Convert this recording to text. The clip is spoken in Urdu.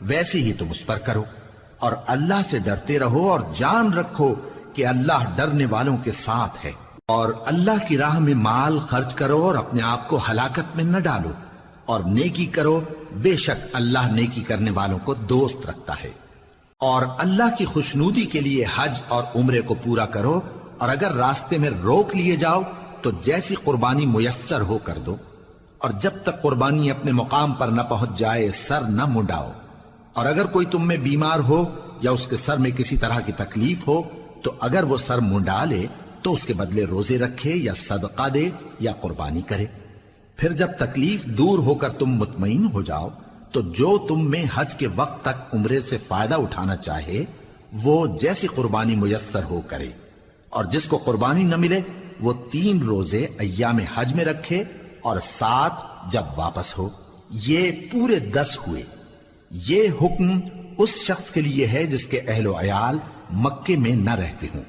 ویسے ہی تم اس پر کرو، اور اللہ سے ڈرتے رہو اور جان رکھو کہ اللہ ڈرنے والوں کے ساتھ ہے۔ اور اللہ کی راہ میں مال خرچ کرو اور اپنے آپ کو ہلاکت میں نہ ڈالو، اور نیکی کرو، بے شک اللہ نیکی کرنے والوں کو دوست رکھتا ہے۔ اور اللہ کی خوشنودی کے لیے حج اور عمرے کو پورا کرو، اور اگر راستے میں روک لیے جاؤ تو جیسی قربانی میسر ہو کر دو، اور جب تک قربانی اپنے مقام پر نہ پہنچ جائے سر نہ منڈاؤ۔ اور اگر کوئی تم میں بیمار ہو یا اس کے سر میں کسی طرح کی تکلیف ہو تو اگر وہ سر منڈا لے تو اس کے بدلے روزے رکھے یا صدقہ دے یا قربانی کرے۔ پھر جب تکلیف دور ہو کر تم مطمئن ہو جاؤ تو جو تم میں حج کے وقت تک عمرے سے فائدہ اٹھانا چاہے وہ جیسی قربانی میسر ہو کرے، اور جس کو قربانی نہ ملے وہ 3 روزے ایام حج میں رکھے اور 7 جب واپس ہو، یہ پورے 10 ہوئے۔ یہ حکم اس شخص کے لیے ہے جس کے اہل و عیال مکے میں نہ رہتے ہوں۔